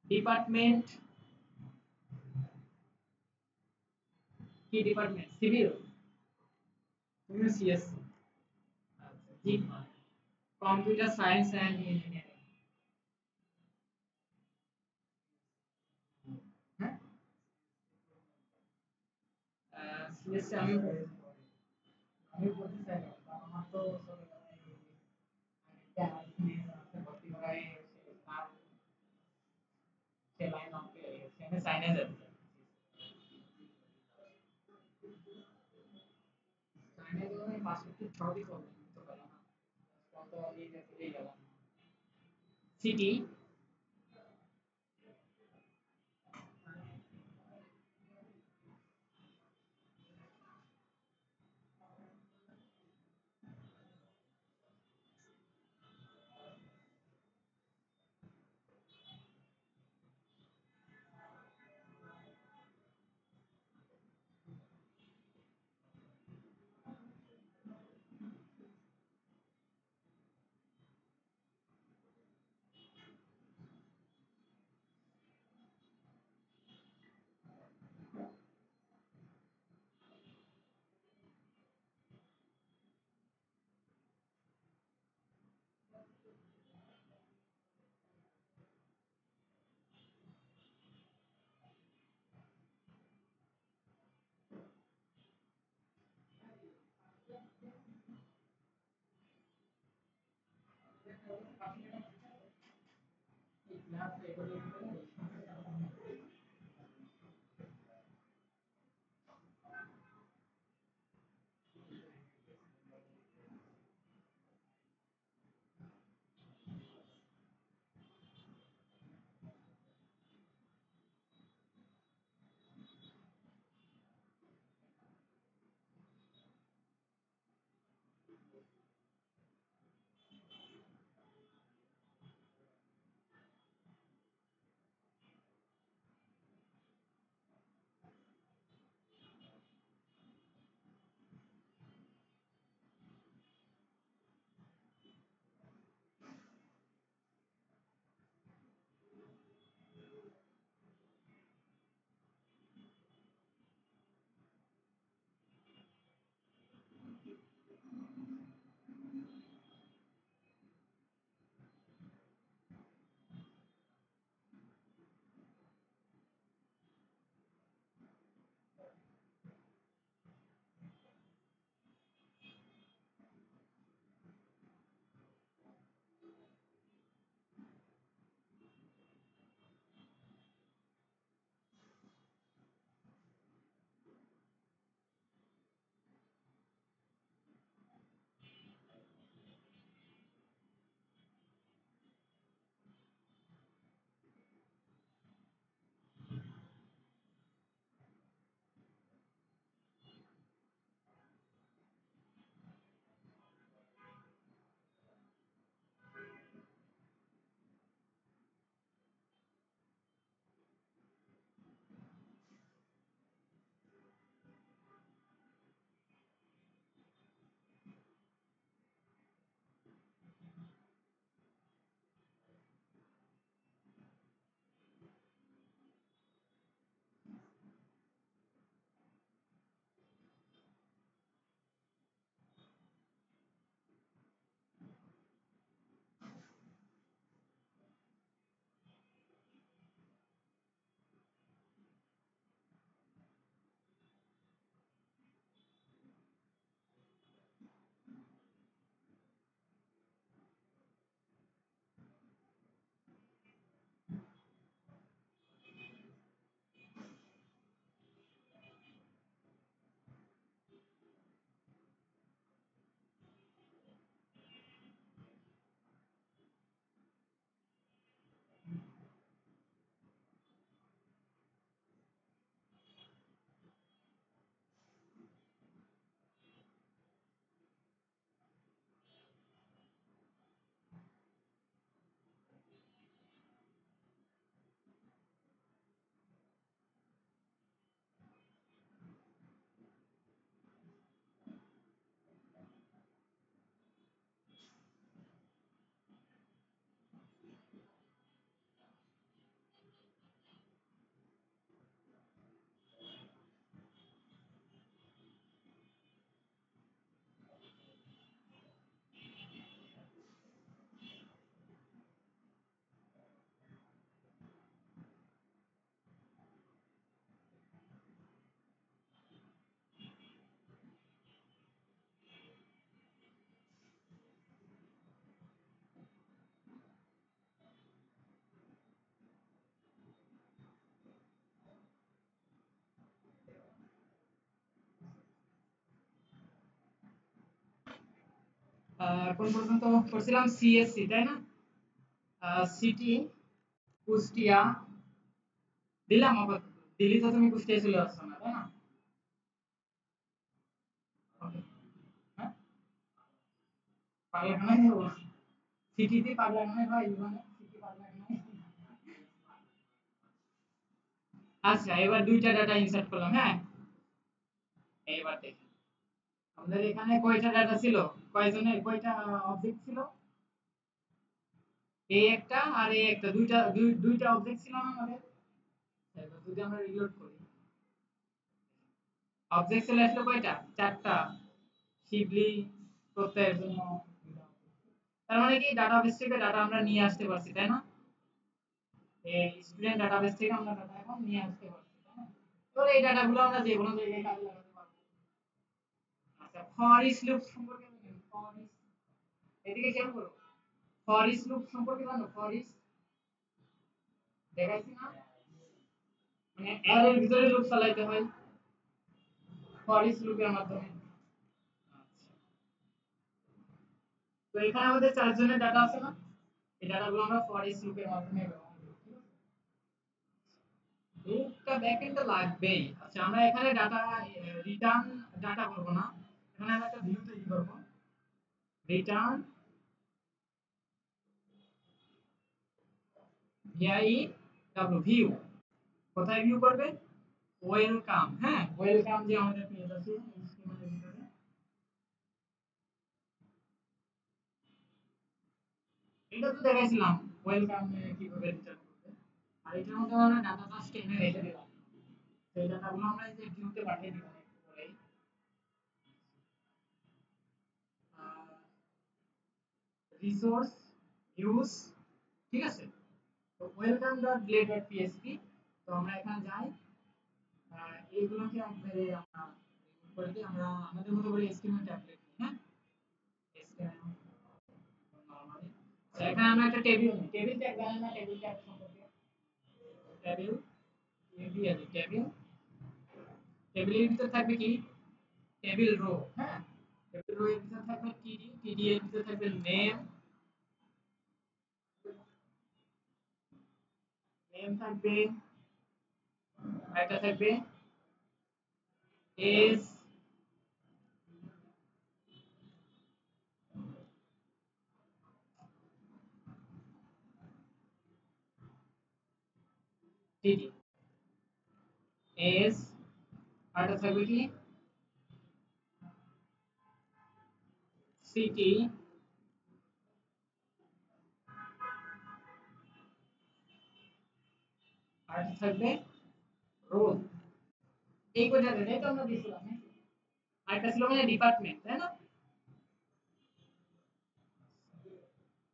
ডিপার্টমেন্ট কি ডিপার্টমেন্ট সিভিল তুমি সিএসসি আচ্ছা জি কম্পিউটার সায়েন্স এন্ড ইঞ্জিনিয়ারিং হ্যাঁ সিএসসি আমি বলতে চাইলাম কারণ আমার তো ছোটবেলায় একটা আর্টস ভর্তি করাই তার সে লাইন অফ পেয়ে গেছে আমি সাইনে যেতে চাই সাইনে যখন আমি পাসপোর্ট ছবি করতে পারলাম না কত এই যে গেলাম সিটি ক্লাস এগুলো কোন পর্যন্ত করছিলাম? সিএসসি, তাই না? সিটি, কুষ্টিয়া দিলাম আপাতত। দিল্লি তো তুমি কুষ্টিয়া চলে আসছো না, তাই না? Okay, হ্যাঁ, পাগলাখানায় যাবো। সিটিতে পাগলাখানায় হয় মানে সিটি পাগলাখানায়। আচ্ছা, এবার দুইটা ডাটা ইনসার্ট করলাম, হ্যাঁ। এবার দেখি আমাদের এখানে কয়টা ডাটা ছিল, কয়জনের কয়টা অবজেক্ট ছিল? এই একটা আর এই একটা, দুইটা অবজেক্ট ছিল না আমাদের? এবার যদি আমরা রিলোড করি, অবজেক্ট চলে আসলো কয়টা? চারটা। শিবলি প্রত্যয়ের জন্য দুইটা object। তার মানে কি ডাটাবেস থেকে ডাটা আমরা নিয়ে আসতে পারছি, তাই না? এই স্টুডেন্ট ডাটাবেস থেকে আমরা ডাটা এখন নিয়ে আসতে পারছি, তাই না? তো এই ডাটাগুলো আমরা যে কোনো জায়গায় কাজে লাগাতে পারবো। আচ্ছা, ফর ইচ লুপ সম্পর্কে জানেন? ফর ইচ, এদিকে খেয়াল করো। ফর ইচ লুপ সম্পর্কে জানো? ফর ইচ দেখাইছি না? মানে অ্যারের ভিতরে লুপ চালাইতে হয় ফর ইচ লুপের মাধ্যমে। আচ্ছা, তো এখানে আমাদের চারজনের ডাটা আছে না? এই ডাটাগুলো আমরা ফর ইচ লুপের মাধ্যমে ব্যবহার করব, ঠিক আছে? লুপটা ব্যাকএন্ডে লাগবেই। আচ্ছা, আমরা এখানে ডাটা রিটার্ন ডাটা করব না, এখানে আমরা একটা ভিউ তৈরি করব। রিটার্ন ভিআই ডাব্লিউ ভিউ, কোথায় ভিউ করবে? ওয়েলকাম, হ্যাঁ, ওয়েলকাম যে আমাদের পেজ আছে HTML এর ভিতরে। এটা তো দেখাইছিলাম ওয়েলকাম কিভাবে রিটার্ন করবে। আর এটার মধ্যে আমরা ডাটা জাস্ট এনে রেখে দিলাম, সেই ডাটাগুলো আমরা এই যে ভিউতে পাঠিয়ে দিলাম একটু পরেই। রিসোর্স ইউজ, ঠিক আছে? তো welcome.blade.php, তো আমরা এখানে যাই, এইগুলোকে একবারে আমরা remove করে দিই। আমরা আমাদের মতো করে HTML ট্যাবলেট নিই, হ্যাঁ, HTML নরমালি। তো এখানে আমরা একটা টেবিল নিই। টেবিল ট্যাগ জানেন না? টেবিল ট্যাগ সম্পর্কে, টেবিল টেবিল টেবিল, টেবিলের ভিতর থাকবে কি? টেবিল রো, হ্যাঁ। টেবিল রো এর ভিতর থাকবে টিডি, টিডি এর ভিতর থাকবে নেম, নেম থাকবে, একটা থাকবে এজ, টিডি এজ, আরেকটা থাকবে কি? সিটি, আরেকটা থাকবে রোল। এই কয়টা ডেটাই তো আমরা দিয়েছিলাম, হ্যাঁ? আরেকটা ছিল মানে ডিপার্টমেন্ট, তাই না?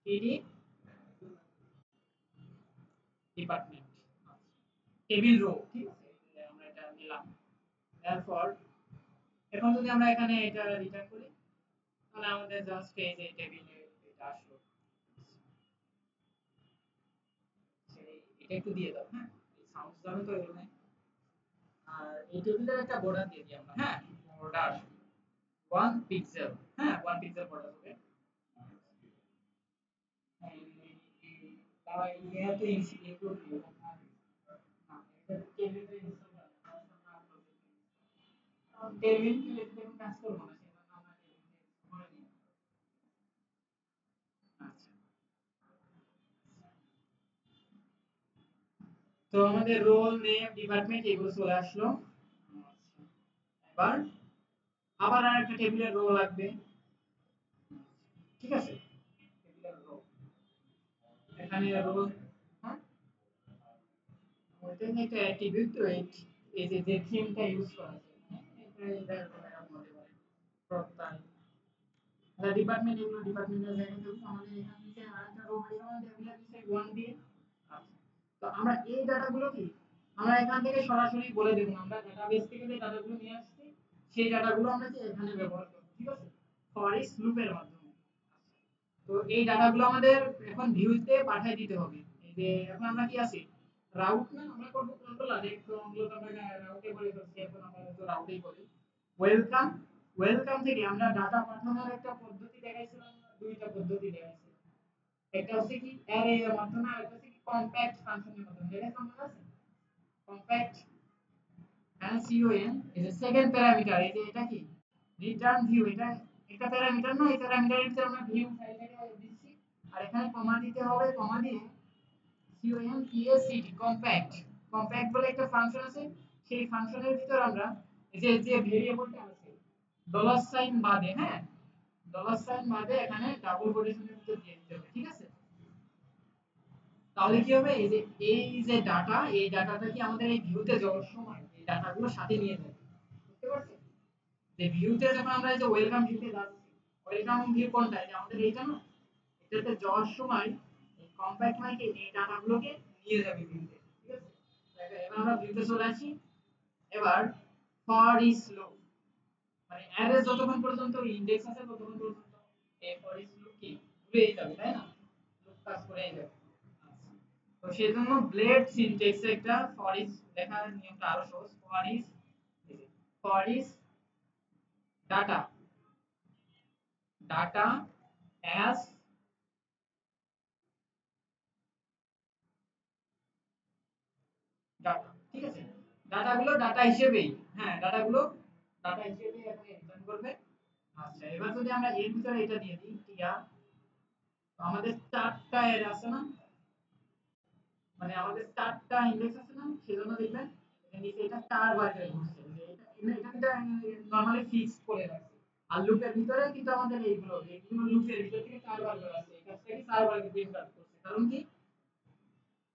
টিডি ডিপার্টমেন্ট, টেবিল রো, ঠিক আছে? এই যে আমরা এটা নিলাম। তারপর এখন যদি আমরা এখানে এটা রিটার্ন করি, তাহলে আমাদের জাস্ট এই যে টেবিলে এটা আসলো। এটা একটু দিয়ে দাও, হ্যাঁ, এই সাউন্ড যাবে তো এখানে। আর এই টেবিলের একটা বর্ডার দিয়ে দিই আমরা, হ্যাঁ, বর্ডার 1 পিক্সেল, হ্যাঁ, 1 পিক্সেল বর্ডার হবে। তাহলে ইয়ে তো ইনক্লুড দিও না, এটা টেবিল তো ইনস্টল করা টেবিল কি কাজ করব না, সেজন্য আমরা টেবিল করে দিই। আচ্ছা, তো আমাদের রোল নেম ডিপার্টমেন্ট এগুলো চলে আসলো। আচ্ছা, এবার আবার আরেকটা টেবিলের রো লাগবে, ঠিক আছে? টেবিলের রো, এখানে রো, হ্যাঁ, ওইটা নিয়ে একটা অ্যাট্রিবিউট, তো এই যে থিমটা ইউজ করা আছে এখানে, এটা এরকম হতে পারে প্রত্যয়, তাহলে ডিপার্টমেন্ট, এগুলো ডিপার্টমেন্টের জায়গায় দেবো। আমাদের এখান থেকে আরেকটা রো বের হবে টেবিলের নিচে 1 দিয়ে। আচ্ছা, তো আমরা এই ডাটাগুলো কি আমরা এখান থেকে সরাসরি বলে দেব না, আমরা ডাটাবেস থেকে যে ডাটাগুলো নিয়ে আসছি সেই ডাটাগুলো আমরা কি এখানে ব্যবহার করব, ঠিক আছে? ফর ইচ লুপের মাধ্যমে। আচ্ছা, তো এই ডাটাগুলো আমাদের এখন ভিউতে পাঠিয়ে দিতে হবে। এই যে এখন আমরা কি আছি, রাউট না, আমরা করব কন্ট্রোল আর একটু মূলত আমরা রাউটে করে ফেলছি, এখন আমরা তো রাউটেই করি। ওয়েলকাম, ওয়েলকাম থেকে আমরা ডাটা পাঠানোর একটা পদ্ধতি দেখাইছিলাম, দুইটা পদ্ধতি দেওয়া আছে। একটা হচ্ছে কি অ্যারে এর মাধ্যমে, আর একটা হচ্ছে কি কম্প্যাক্ট ফাংশনের মাধ্যমে। এটা সম্বন্ধে আছে compact and con is a second parameter. এই যে এটা কি রিটার্ন ভিউ, এটা একটা প্যারামিটার না, এই প্যারামিটারের ভিতরে আমরা ভিউ ফাইলটাকে দিচ্ছি, আর এখানে কমা দিতে হবে, কমা দিয়ে compacт কম্প্যাক্ট কম্প্যাক্ট বলে একটা ফাংশন আছে, সেই ফাংশনের ভিতর আমরা এই যে যে ভেরিয়েবলটা আছে ডলার সাইন বাদে, হ্যাঁ ডলার সাইন বাদে এখানে ডাবল কোটেশনের ভিতর দিয়ে দিতে হবে, ঠিক আছে। তাহলে কি হবে, এই যে ডাটা, এই ডাটাটা কি আমাদের এই ভিউতে যাওয়ার সময় এই ডাটাগুলো সাথে নিয়ে যাবে, বুঝতে পারছেন? যে ভিউতে যখন আমরা এই যে ওয়েলকাম ভিউতে যাচ্ছি, ওয়েলকাম ভিউ কোনটা, এই যে আমাদের এইটা না, এটাতে যাওয়ার সময় এই কম্প্যাক্ট মাইকে এই ডাটাগুলোকে নিয়ে যাবে ভিউতে, ঠিক আছে। এবার আমরা ভিউতে চলে আসি। এবার ফর ইজ লুপ, মানে অ্যারে যতক্ষণ পর্যন্ত ইনডেক্স আছে ততক্ষণ পর্যন্ত এই ফর ইজ লুপ কি ঘুরেই যাবে, তাই না, লুপ কাজ করেই যাবে। আচ্ছা, তো সেজন্য ব্লেড সিনট্যাক্সে একটা ফর ইজ লেখার নিয়মটা আরো সহজ। For is data, data as data, ঠিক আছে। ডাটাগুলো ডাটা হিসেবেই, হ্যাঁ ডাটাগুলো ডাটা হিসেবেই এখানে রিটার্ন করবে। আচ্ছা, এবার যদি আমরা এর ভিতরে এটা দিয়ে দিই টিয়া, তো আমাদের চারটা এর আছে না, মানে আমাদের চারটা ইনডেক্স আছে না, সেজন্য দেখবেন এখানে নিচে এটা চারবার করে ঘুরছে, যে এটা কিন্তু নরমালি ফিক্সড করে রাখছে। আর লুপের ভিতরে কিন্তু আমাদের এইগুলো লুপের ভিতর থেকে চারবার করে আসছে, এই কাজটাকে চারবার প্রিন্ট আউট করছে, কারণ কি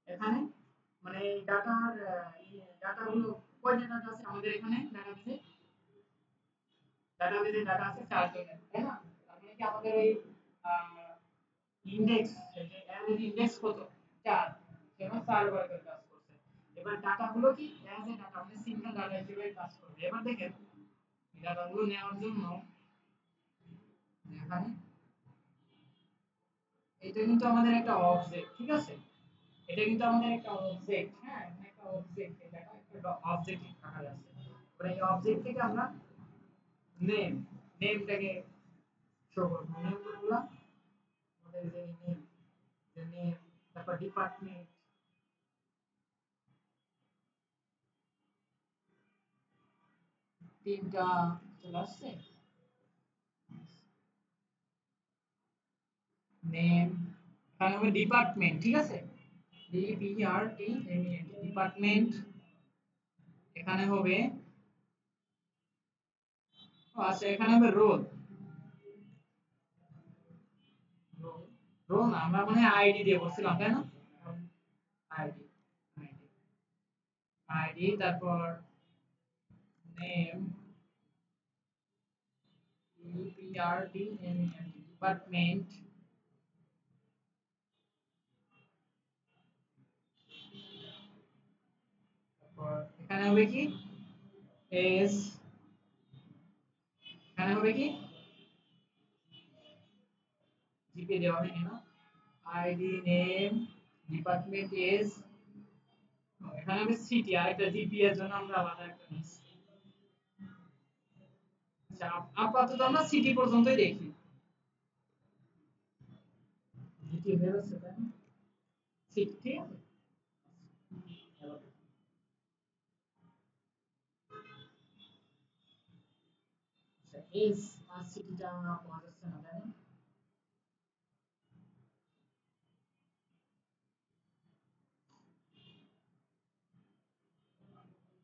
এখানে মানে এই ডাটার ডাটাগুলো কয়টা ডাটা আছে আমাদের এখানে ডাটাবেসে, ডাটাবেসে ডাটা আছে 4 জনের, তাই না। তার মানে কি আমাদের ওই ইনডেক্স, এই যে অ্যারের ইনডেক্স কত 4, সেটা 4 বার করে কাজ করছে। এবার ডাটাগুলো কি অ্যাজ এ ডাটা, মানে সিঙ্গেল ডাটা হিসেবে কাজ করবে। এবার দেখেন এই ডাটাগুলো নেওয়ার জন্য এখানে এটা কিন্তু আমাদের একটা অবজেক্ট, ঠিক আছে। এটা কিন্তু আমাদের একটা অবজেক্ট, হ্যাঁ এখানে একটা অবজেক্ট, এটা একটা অবজেক্ট আকারে আছে। এবার এই অবজেক্ট থেকে আমরা নেম, নেমটাকে শো করব। নেম গুলো আমাদের যে নেম, যে নেম, তারপর ডিপার্টমেন্ট, তিনটা চলে আসছে। নেম, এখানে হবে ডিপার্টমেন্ট, ঠিক আছে, DPRTMENT ডিপার্টমেন্ট। এখানে হবে আচ্ছা, এখানে হবে রোল, রোল রোল না, আমরা মানে আইডি দিয়ে বলছিলাম, তাই না। আইডি, আইডি, আইডি, তারপর নেম, DPRTMENT ডিপার্টমেন্ট, তারপর এখানে হবে কি এস, এখানে হবে কি জিপি দেওয়া হয়নি না, আইডি নেম ডিপার্টমেন্ট এস, এখানে হবে সিটি, আর একটা জিপি এর জন্য আমরা আলাদা একটা নিচ্ছি। আচ্ছা, আপাতত আমরা সিটি পর্যন্তই দেখি, জিটি হয়ে যাচ্ছে তাই না, সিটি, ঠিক আছে। আচ্ছা, এস আর সিটিটা পাওয়া যাচ্ছে না, তাই না।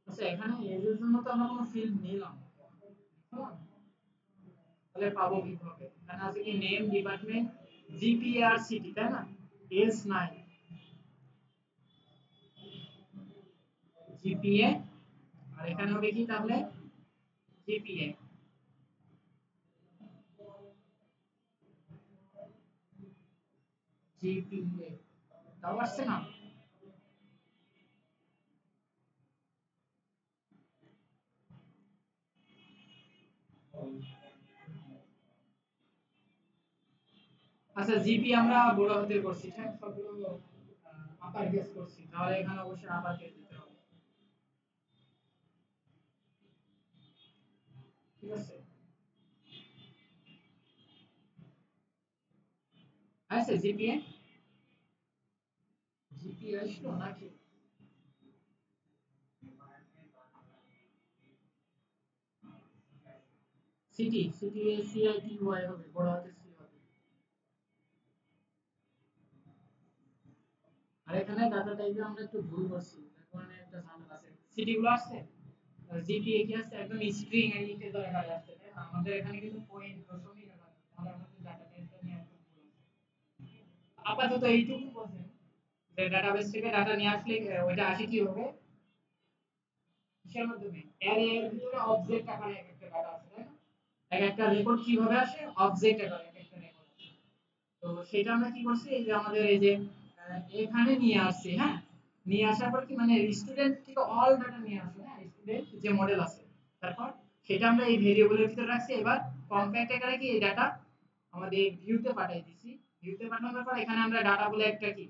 আচ্ছা, এখানে এজ এর জন্য তো আমরা কোনো ফিল্ড নিলাম না। হ্যাঁ, তাহলে পাবো কিভাবে, এখানে আছে কি নেম ডিপার্টমেন্ট জিপি আর সিটি, তাই না, এস নাই, জিপিএ, আর এখানে হবে কি তাহলে জিপিএ, জিপিএ তাও আসছে না। আচ্ছা, জিপি আমরা বড় হাতের করছি, হ্যাঁ সবগুলো আপার কেস করছি, তাহলে এখানে অবশ্যই আপার কেস দিতে হবে, ঠিক আছে। আছে জিপিএ, জিপিএ আসলো নাকি? সিটি সিটি সিআইটি ওয়াই হবে, বড় হাতের সি হবে। আর এখানে ডাটা টাইপে আমরা একটু ভুল করছি, তার কারণে একটা ঝামেলা আছে। সিটি গুলো আসছে, জিপিএ কি আসছে, একদম স্ট্রিং এর ইন্টিজার আকারে আসছে, তাই না? আমাদের এখানে কিন্তু পয়েন্ট দশমিক আকারে আসছে, তাহলে আমাদের ডাটা টাইপটা নিয়ে একটু ভুল আছে। আপাতত এইটুকু বোঝেন যে ডাটাবেস থেকে ডাটা নিয়ে আসলে ওইটা আসে কি হবে, কিসের মাধ্যমে, অ্যারে এর ভিতরে অবজেক্ট আকারে এক একটা ডাটা আছে, তাই না? এক একটা রেকর্ড কিভাবে আসে, অবজেক্ট আকারে এক একটা রেকর্ড আসে। তো সেটা আমরা কি করছি, এই যে আমাদের এই যে এখানে নিয়ে আসছি, হ্যাঁ। নিয়ে আসার পর কি মানে স্টুডেন্ট থেকে অল ডাটা নিয়ে আসছে, হ্যাঁ, স্টুডেন্ট যে মডেল আছে, তারপর সেটা আমরা এই ভেরিয়েবলের ভিতরে রাখছি। এবার কম্প্যাক্ট আকারে কি এই ডাটা আমাদের ভিউতে পাঠিয়ে দিছি। ভিউতে পাঠানোর পর এখানে আমরা ডাটা বলে একটা কি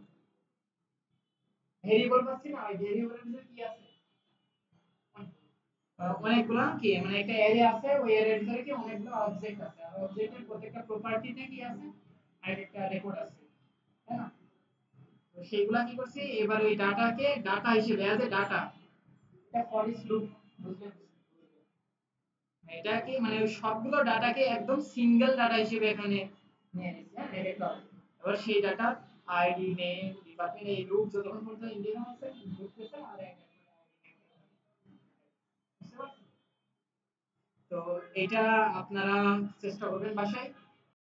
ভেরিয়েবল পাচ্ছি না, ওই ভেরিয়েবলের ভিতরে কি আছে, অনেকগুলা কি মানে একটা অ্যারে আছে, ওই অ্যারের ভিতরে কি অনেকগুলো অবজেক্ট আছে, আর অবজেক্টের প্রত্যেকটা প্রপার্টিতে কি আছে, আর একটা রেকর্ড আছে, তাই না? তো সেইগুলা কি করছি, এবার ওই ডাটাকে ডাটা হিসেবে অ্যাজ এ ডাটা, এটা ফর ইচ লুপ, বুঝলেন? এটা কি মানে ওই সবগুলো ডাটাকে একদম সিঙ্গেল ডাটা হিসেবে এখানে নিয়ে নিছি, হ্যাঁ, এক একটা। এবার সেই ডাটা আইডি নেম ডিপার্টমেন্ট এই লুপ যতক্ষণ পর্যন্ত ইন্ডিয়ান আছে ঢুকতেছে, আর এক এক করে আইডি নেম, বুঝতে পারছেন? তো এটা আপনারা চেষ্টা করবেন বাসায়।